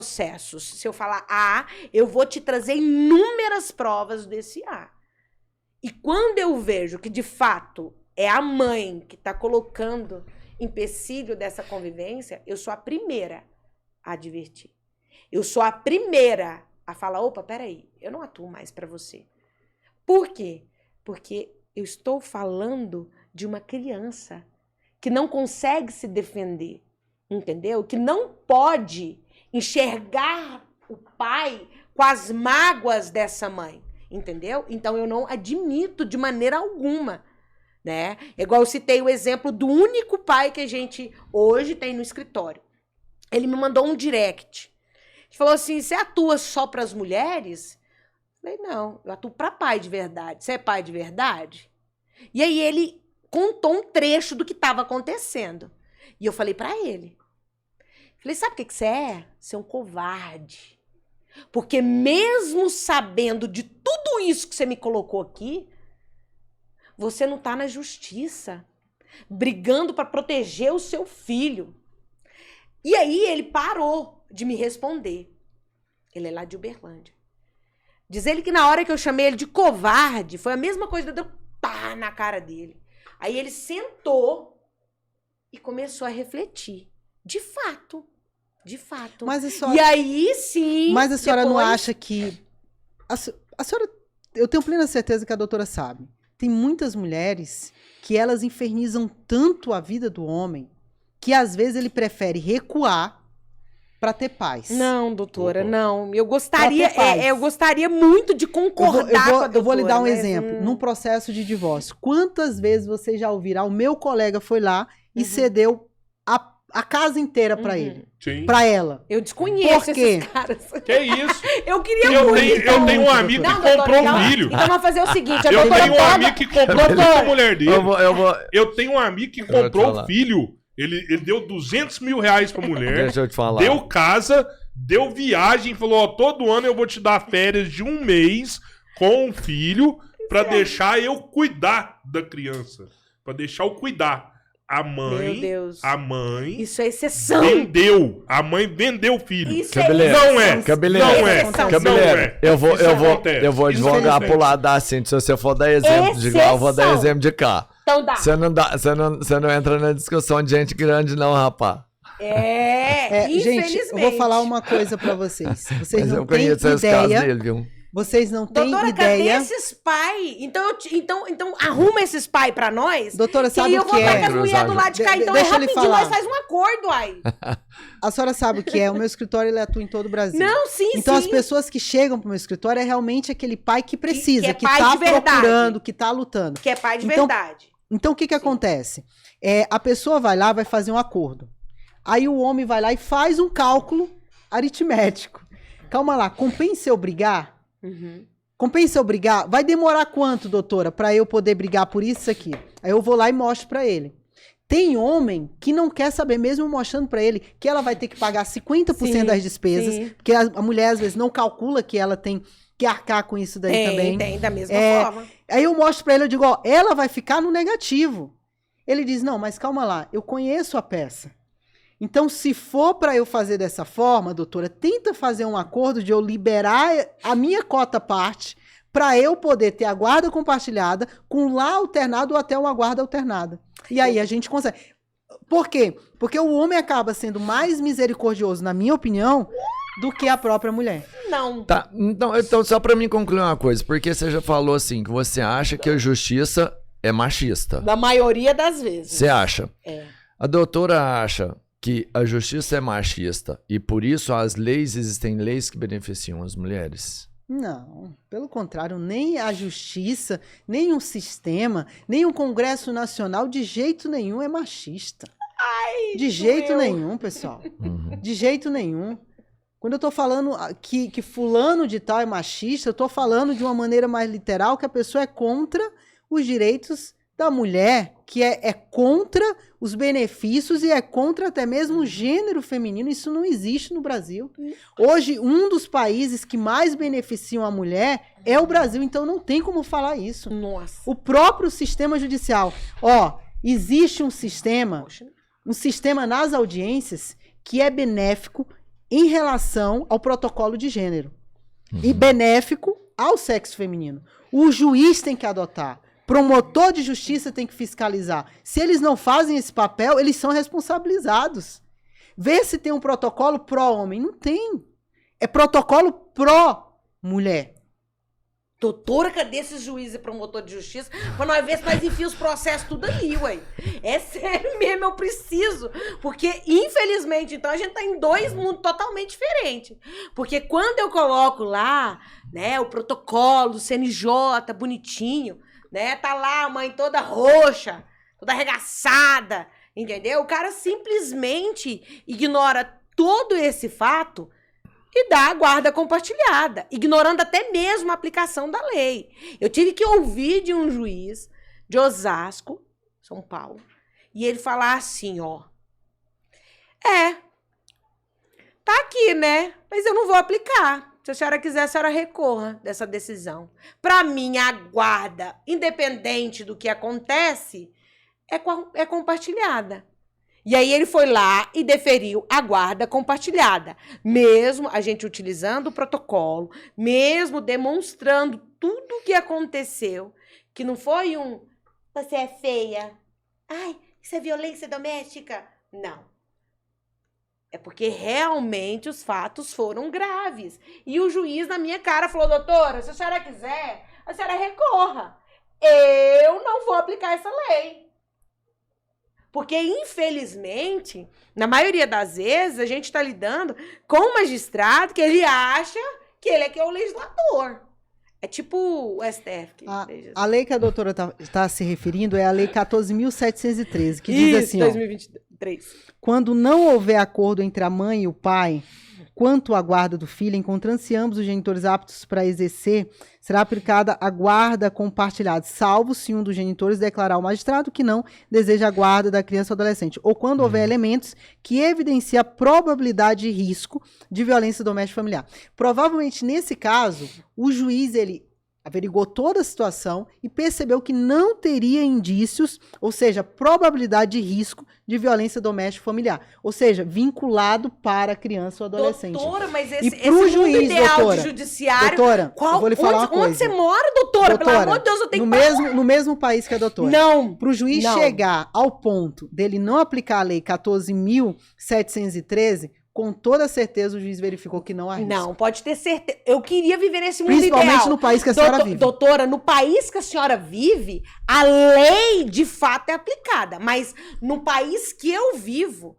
processos. Se eu falar A, eu vou te trazer inúmeras provas desse A. E quando eu vejo que, de fato, é a mãe que está colocando empecilho dessa convivência, eu sou a primeira a advertir. Eu sou a primeira a falar, opa, peraí, eu não atuo mais para você. Por quê? Porque eu estou falando de uma criança que não consegue se defender, entendeu? Que não pode enxergar o pai com as mágoas dessa mãe, entendeu? Então eu não admito de maneira alguma, né? Igual eu citei o exemplo do único pai que a gente hoje tem no escritório. Ele me mandou um direct. Ele falou assim, você atua só para as mulheres? Eu falei, não, eu atuo para pai de verdade. Você é pai de verdade? E aí ele contou um trecho do que estava acontecendo. E eu falei para ele. Falei, sabe o que você é? Você é um covarde. Porque mesmo sabendo de tudo isso que você me colocou aqui, você não está na justiça, brigando para proteger o seu filho. E aí ele parou de me responder. Ele é lá de Uberlândia. Diz ele que na hora que eu chamei ele de covarde, foi a mesma coisa de eu pá na cara dele. Aí ele sentou e começou a refletir. De fato. Mas a senhora, e aí sim... Mas a senhora depois... não acha que... A senhora... Eu tenho plena certeza que a doutora sabe. Tem muitas mulheres que elas infernizam tanto a vida do homem que às vezes ele prefere recuar para ter paz. Não, doutora, não. Eu gostaria muito de concordar com a doutora. Eu vou lhe dar um exemplo. Num processo de divórcio, quantas vezes você já ouvirá, o meu colega foi lá e cedeu a casa inteira para ele. Sim. Para ela. Eu desconheço esses caras. Que isso? Eu queria muito. Eu tenho um amigo que comprou um filho. Então vamos fazer o seguinte. Eu tenho um amigo que comprou a mulher dele. Eu tenho um amigo que comprou o filho. Ele deu 200 mil reais pra mulher. Deixa eu te falar. Deu casa, deu viagem. Falou, ó, todo ano eu vou te dar férias de 1 mês com o filho pra deixar eu cuidar da criança. Pra deixar eu cuidar. A mãe, meu Deus. A mãe... Isso é exceção. Vendeu. A mãe vendeu o filho. Isso Cabeleiro. Não é. Cabeleiro. Não é. Cabeleiro. Eu vou advogar pro lado da Cintia. Se você for dar exemplo de lá, eu vou dar exemplo de cá. Então dá. Você não entra na discussão de gente grande não, rapaz. Infelizmente. Gente, eu vou falar uma coisa pra vocês. Vocês Mas não eu têm conheço esse caso dele, viu? Vocês não têm doutora, ideia... cadê esses pais? Então arruma esses pais pra nós. Doutora, sabe o que é? E eu vou estar com as mulheres do lado de cá. Então Deixa é ele rapidinho, falar. nós faz um acordo aí. A senhora sabe o que é? O meu escritório ele atua em todo o Brasil. Não, sim, então sim. as pessoas que chegam pro meu escritório é realmente aquele pai que precisa, que é pai tá de verdade. procurando, que tá lutando. Que é pai de verdade. Então o que acontece? A pessoa vai lá, vai fazer um acordo. Aí o homem vai lá e faz um cálculo aritmético. Calma lá, compensa eu brigar? Compensa eu brigar? Vai demorar quanto, doutora, para eu poder brigar por isso aqui? Aí eu vou lá e mostro para ele. Tem homem que não quer saber, mesmo mostrando para ele, que ela vai ter que pagar 50% das despesas, porque a mulher às vezes não calcula que ela tem que arcar com isso daí também. Tem, da mesma forma. Aí eu mostro para ele, eu digo, ó, ela vai ficar no negativo. Ele diz, não, mas calma lá, eu conheço a peça. Então, se for para eu fazer dessa forma, doutora, tenta fazer um acordo de eu liberar a minha cota parte para eu poder ter a guarda compartilhada com lá alternado ou até uma guarda alternada. E aí a gente consegue. Por quê? Porque o homem acaba sendo mais misericordioso, na minha opinião, do que a própria mulher. Não. Tá, então só para mim concluir uma coisa, porque você já falou assim, que você acha que a justiça é machista. Na maioria das vezes. Você acha? É. A doutora acha que a justiça é machista e por isso existem leis que beneficiam as mulheres? Não, pelo contrário, nem a justiça, nem um sistema, nem o Congresso Nacional de jeito nenhum é machista. De jeito nenhum, pessoal. De jeito nenhum. Quando eu tô falando que fulano de tal é machista, eu tô falando de uma maneira mais literal que a pessoa é contra os direitos da mulher, que é contra os benefícios e é contra até mesmo o gênero feminino. Isso não existe no Brasil. Hoje, um dos países que mais beneficiam a mulher é o Brasil, então não tem como falar isso. Nossa. O próprio sistema judicial. Existe um sistema nas audiências que é benéfico em relação ao protocolo de gênero. E benéfico ao sexo feminino. O juiz tem que adotar. Promotor de justiça tem que fiscalizar. Se eles não fazem esse papel, eles são responsabilizados. Vê se tem um protocolo pró-homem. Não tem. É protocolo pró-mulher. Doutora, cadê esses juízes e promotor de justiça? Pra nós ver se nós enfiamos os processos tudo aí, ué. É sério mesmo, eu preciso. Porque, infelizmente, então, a gente tá em dois mundos totalmente diferentes. Porque quando eu coloco lá, né, o protocolo do CNJ, bonitinho, né, tá lá a mãe toda roxa, toda arregaçada, entendeu? O cara simplesmente ignora todo esse fato e dá a guarda compartilhada, ignorando até mesmo a aplicação da lei. Eu tive que ouvir de um juiz de Osasco, São Paulo, e ele falar assim, ó, tá aqui, né, mas eu não vou aplicar. Se a senhora quiser, a senhora recorra dessa decisão. Para mim, a guarda, independente do que acontece, é compartilhada. E aí ele foi lá e deferiu a guarda compartilhada. Mesmo a gente utilizando o protocolo, mesmo demonstrando tudo o que aconteceu, que não foi você é feia, ai, isso é violência doméstica. Não. É porque realmente os fatos foram graves. E o juiz na minha cara falou, doutora, se a senhora quiser, a senhora recorra. Eu não vou aplicar essa lei. Porque, infelizmente, na maioria das vezes, a gente está lidando com um magistrado que ele acha que ele é que é o legislador. É tipo o STF. A lei que a doutora está se referindo é a Lei 14.713, que diz assim, 2023. Quando não houver acordo entre a mãe e o pai, quanto à guarda do filho, encontrando-se ambos os genitores aptos para exercer, será aplicada a guarda compartilhada, salvo se um dos genitores declarar ao magistrado que não deseja a guarda da criança ou adolescente, ou quando houver elementos que evidenciem a probabilidade de risco de violência doméstica familiar. Provavelmente, nesse caso, o juiz, ele averigou toda a situação e percebeu que não teria indícios, ou seja, probabilidade de risco de violência doméstica familiar, ou seja, vinculado para a criança ou adolescente. Doutora, mas esse juiz, ideal doutora, de judiciário... Doutora, eu vou lhe falar uma coisa. Onde você mora, doutora? Pelo amor de Deus, eu tenho que... No mesmo país que a doutora. Não. Para o juiz chegar ao ponto dele não aplicar a lei 14.713, com toda certeza o juiz verificou que não há risco. Não, pode ter certeza. Eu queria viver nesse mundo Principalmente ideal. no país que a senhora vive. Doutora, no país que a senhora vive, a lei de fato é aplicada. Mas no país que eu vivo,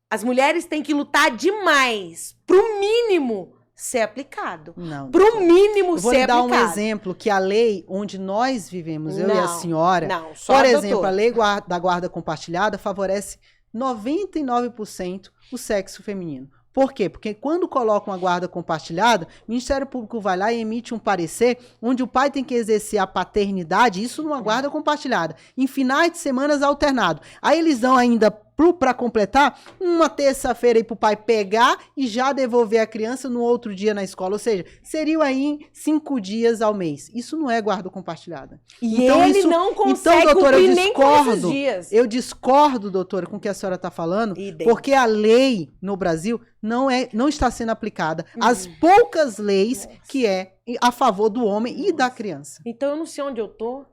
as mulheres têm que lutar demais pro mínimo ser aplicado. Não. Pro mínimo ser aplicado. Vou lhe dar um exemplo que a lei onde nós vivemos, eu e a senhora, por exemplo, a lei da guarda compartilhada favorece 99% o sexo feminino. Por quê? Porque quando coloca uma guarda compartilhada, o Ministério Público vai lá e emite um parecer onde o pai tem que exercer a paternidade, isso numa guarda compartilhada, em finais de semanas alternado. Aí eles dão ainda, para completar, uma terça-feira aí pro pai pegar e já devolver a criança no outro dia na escola. Ou seja, seriam aí 5 dias ao mês. Isso não é guarda compartilhada. E então, ele não consegue doutora, cumprir nem com esses dias. Eu discordo, doutora, com o que a senhora está falando, porque a lei no Brasil não está sendo aplicada. As poucas leis que é a favor do homem e da criança. Então eu não sei onde eu tô.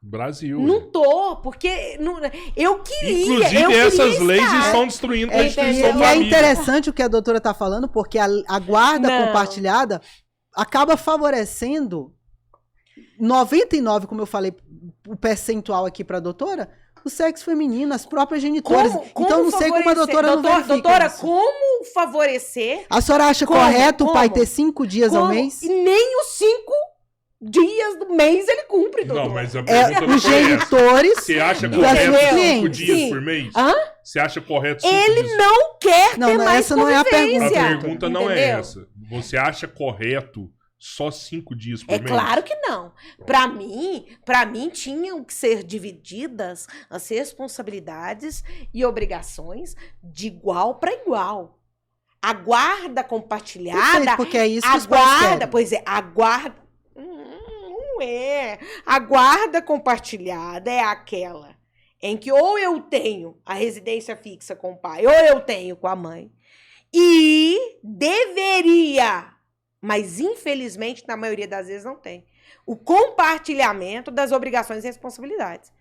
Brasil. Não tô, porque eu queria. Inclusive, essas leis estão destruindo a instituição família. É interessante o que a doutora está falando, porque a guarda compartilhada acaba favorecendo 99, como eu falei, o percentual aqui para a doutora, o sexo feminino, as próprias genitoras. Então, não sei como a doutora não verifica. Doutora, isso. Como favorecer? A senhora acha correto o pai ter 5 dias ao mês? E nem os 5 dias do mês ele cumpre, doutor. Não, mas a pergunta os genitores. Você acha correto 5 dias por mês? Você acha correto 5 dias? Ele não quer ter mais essa não é a pergunta. A pergunta não é essa. Você acha correto só 5 dias por mês? É claro que não. Pra mim tinham que ser divididas as responsabilidades e obrigações de igual para igual. A guarda compartilhada... Perfeito, porque é isso que os pais querem. Pois é, a guarda... Não é. A guarda compartilhada é aquela em que ou eu tenho a residência fixa com o pai, ou eu tenho com a mãe. E deveria, mas infelizmente, na maioria das vezes, não tem, o compartilhamento das obrigações e responsabilidades.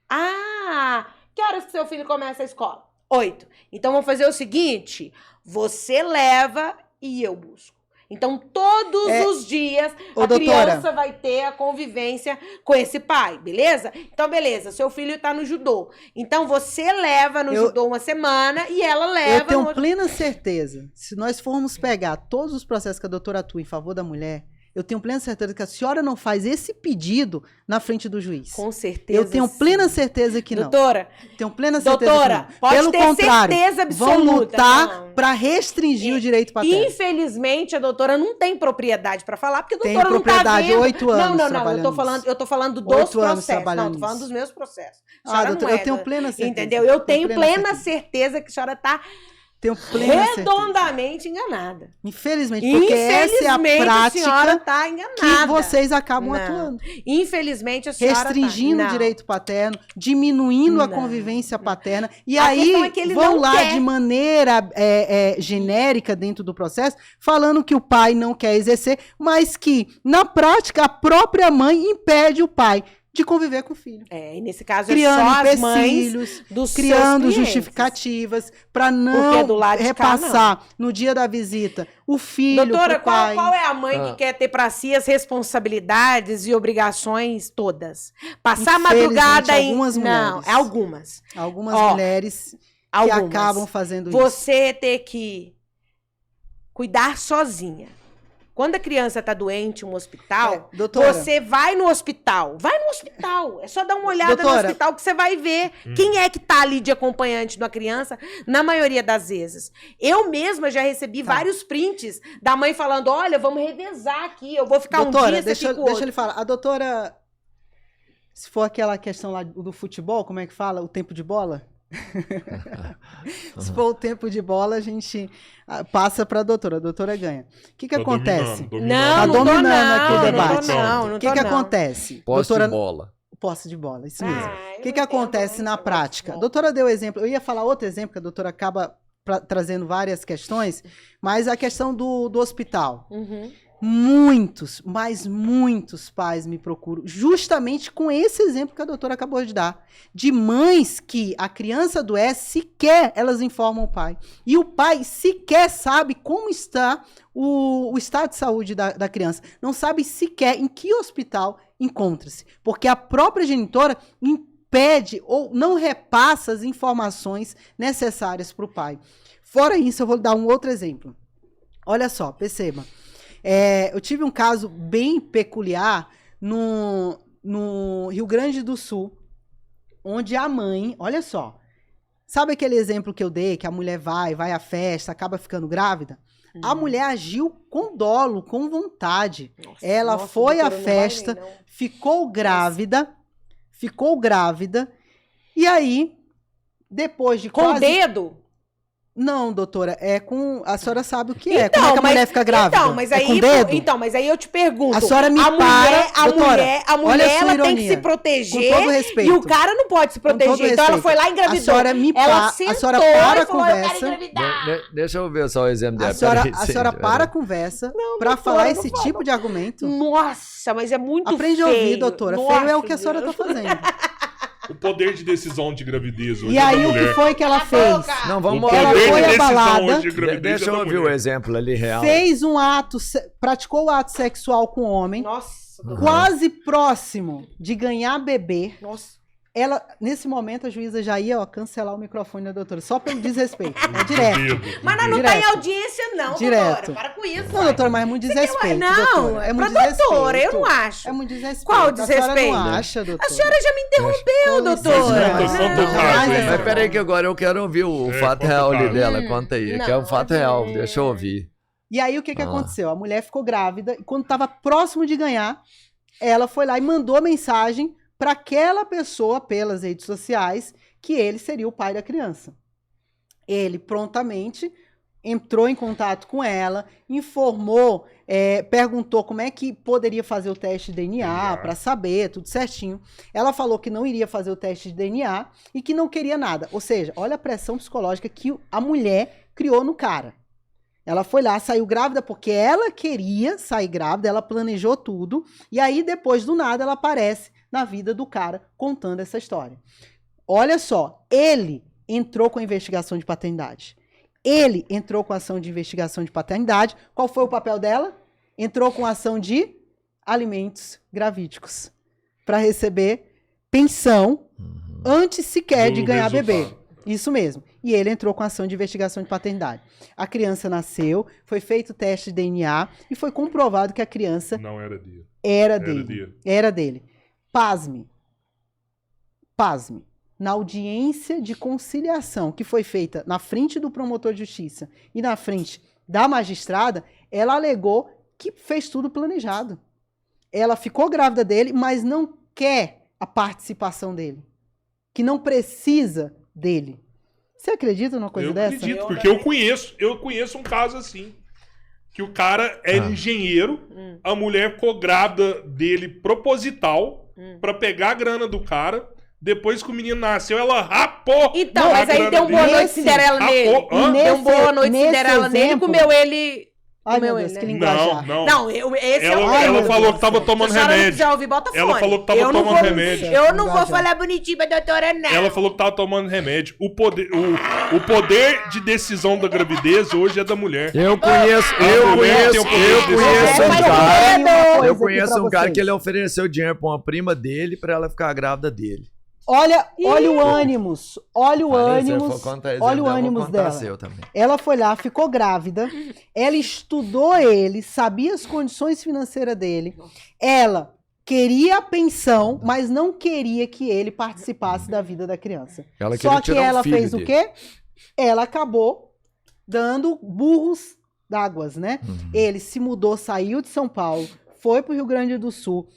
Ah, que horas que seu filho começa a escola? 8. Então, vamos fazer o seguinte, você leva e eu busco. Então, todos os dias, criança vai ter a convivência com esse pai, beleza? Então, beleza, seu filho tá no judô. Então, você leva no judô uma semana e ela leva... Eu tenho plena certeza, se nós formos pegar todos os processos que a doutora atua em favor da mulher, eu tenho plena certeza que a senhora não faz esse pedido na frente do juiz. Com certeza. Eu tenho plena certeza que não. Doutora, tenho plena certeza doutora, que não. pode Pelo ter contrário, certeza absoluta. vão lutar para restringir o direito paterno. Infelizmente, a doutora não tem propriedade para falar, porque a Tem doutora não tá propriedade, vendo. 8 anos eu tô falando dos processos. Não, tô falando nisso. dos meus processos. Doutora, eu tenho plena certeza. Entendeu? Eu tenho plena certeza que a senhora tá tenho plena redondamente enganada. Infelizmente, porque essa é a prática a senhora tá enganada. que vocês acabam atuando. Infelizmente, a senhora restringindo o direito paterno, diminuindo a convivência paterna. E a aí é que ele vão não lá quer. de maneira genérica dentro do processo, falando que o pai não quer exercer, mas que, na prática, a própria mãe impede o pai de conviver com o filho. E nesse caso criando é só as empecilhos, mães dos criando seus justificativas para não do lado repassar no dia da visita o filho. Doutora, pro pai. qual é a mãe que quer ter para si as responsabilidades e obrigações todas? Passar a madrugada em... Algumas mulheres. Não, é algumas. Algumas mulheres que acabam fazendo isso. Você ter que cuidar sozinha. Quando a criança tá doente em um hospital, doutora, você vai no hospital. Vai no hospital. É só dar uma olhada no hospital que você vai ver quem é que tá ali de acompanhante de uma criança, na maioria das vezes. Eu mesma já recebi vários prints da mãe falando, olha, vamos revezar aqui, eu vou ficar doutora, um dia, deixa ele falar. A doutora, se for aquela questão lá do futebol, como é que fala? O tempo de bola? Se for o tempo de bola, a gente passa para a doutora ganha. O que acontece? Não, dominando aqui o debate. O que acontece? Posse de bola. Posse de bola, isso mesmo. O que acontece na prática? A doutora deu exemplo, eu ia falar outro exemplo, que a doutora acaba trazendo várias questões, mas a questão do hospital. Muitos, mas muitos pais me procuram justamente com esse exemplo que a doutora acabou de dar. De mães que a criança adoece, sequer elas informam o pai. E o pai sequer sabe como está o estado de saúde da criança. Não sabe sequer em que hospital encontra-se. Porque a própria genitora impede ou não repassa as informações necessárias para o pai. Fora isso, eu vou dar um outro exemplo. Olha só, perceba. Eu tive um caso bem peculiar no Rio Grande do Sul, onde a mãe, olha só, sabe aquele exemplo que eu dei, que a mulher vai à festa, acaba ficando grávida? A mulher agiu com dolo, com vontade. Ela foi à festa, ficou grávida, e aí, depois de quase... Com o dedo? Não, doutora, a senhora sabe o que é. Como é que a mulher fica grávida? Mas aí eu te pergunto. A senhora me a mulher ela tem que se proteger. Com todo respeito. E o cara não pode se proteger. Então ela foi lá e engravidou. A senhora para a conversa. Deixa eu ver só o exemplo dela. A senhora para a conversa para falar esse tipo de argumento. Nossa, mas é muito feio. Aprende a ouvir, doutora. Feio é o que a senhora está fazendo. O poder de decisão de gravidez hoje. E aí, o que foi que ela fez? Não, vamos ela foi abalada. Deixa eu ouvir o exemplo ali real. Fez praticou o ato sexual com o homem. Nossa. Quase próximo de ganhar bebê. Nossa. Ela, nesse momento, a juíza já ia cancelar o microfone da doutora, só pelo desrespeito. Direto. Mas não tá em audiência, não, direto. Doutora. Para com isso. Não, doutora, mas é muito desrespeito. Não, é muito desrespeito. Doutora, eu não acho. É muito desrespeito. Qual desrespeito? A senhora não acha, doutora? A senhora já me interrompeu, doutora. Mas peraí que agora eu quero ouvir o fato real dela. Conta aí, que é o fato real. Deixa eu ouvir. E aí, o que aconteceu? A mulher ficou grávida e quando estava próximo de ganhar, ela foi lá e mandou mensagem para aquela pessoa, pelas redes sociais, que ele seria o pai da criança. Ele prontamente entrou em contato com ela, informou, perguntou como é que poderia fazer o teste de DNA para saber, tudo certinho. Ela falou que não iria fazer o teste de DNA e que não queria nada. Ou seja, olha a pressão psicológica que a mulher criou no cara. Ela foi lá, saiu grávida porque ela queria sair grávida, ela planejou tudo. E aí, depois do nada, ela aparece na vida do cara contando essa história. Olha só, ele entrou com a investigação de paternidade. Ele entrou com a ação de investigação de paternidade. Qual foi o papel dela? Entrou com a ação de alimentos gravídicos para receber pensão antes sequer de ganhar bebê. Isso mesmo. E ele entrou com a ação de investigação de paternidade. A criança nasceu, foi feito o teste de DNA e foi comprovado que a criança não era dele. Era dele. Pasme. Na audiência de conciliação que foi feita na frente do promotor de justiça e na frente da magistrada, ela alegou que fez tudo planejado. Ela ficou grávida dele, mas não quer a participação dele. Que não precisa dele. Você acredita numa coisa dessa? Eu acredito, porque eu conheço um caso assim. Que o cara era engenheiro, a mulher ficou grávida dele proposital pra pegar a grana do cara. Depois que o menino nasceu, ela rapou. Então, mas aí deu um boa noite Cinderela nele. Deu um boa noite Cinderela nele e comeu ele. Ai, meu Deus, que linguajar. Não, esse ela falou que tava tomando remédio. Se a ouvir, bota fone. Ela falou que tava tomando remédio. Eu não vou falar bonitinho pra doutora, não. Ela falou que tava tomando remédio. O poder de decisão da gravidez hoje é da mulher. Eu conheço um cara que ele ofereceu dinheiro pra uma prima dele pra ela ficar grávida dele. Olha o ânimos. Olha o ânimos dela. Ela foi lá, ficou grávida. Ela estudou ele, sabia as condições financeiras dele. Ela queria a pensão, mas não queria que ele participasse da vida da criança. Só que ela fez o quê? Ela acabou dando burros d'águas, né? Ele se mudou, saiu de São Paulo, foi para o Rio Grande do Sul,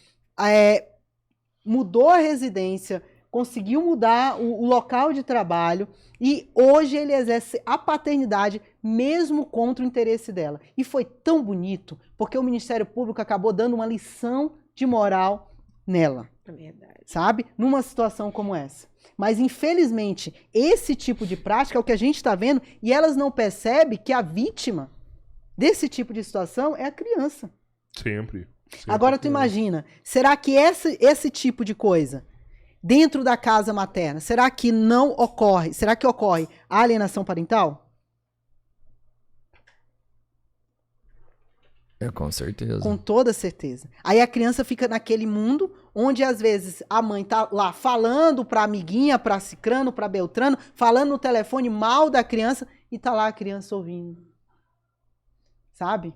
mudou a residência, conseguiu mudar o local de trabalho e hoje ele exerce a paternidade mesmo contra o interesse dela. E foi tão bonito, porque o Ministério Público acabou dando uma lição de moral nela. É verdade. Sabe? Numa situação como essa. Mas, infelizmente, esse tipo de prática é o que a gente está vendo e elas não percebem que a vítima desse tipo de situação é a criança. Sempre. Agora, tu imagina, será que esse tipo de coisa dentro da casa materna, será que não ocorre? Será que ocorre a alienação parental? Com certeza. Com toda certeza. Aí a criança fica naquele mundo onde às vezes a mãe tá lá falando pra amiguinha, pra cicrano, pra beltrano, falando no telefone mal da criança e tá lá a criança ouvindo. Sabe?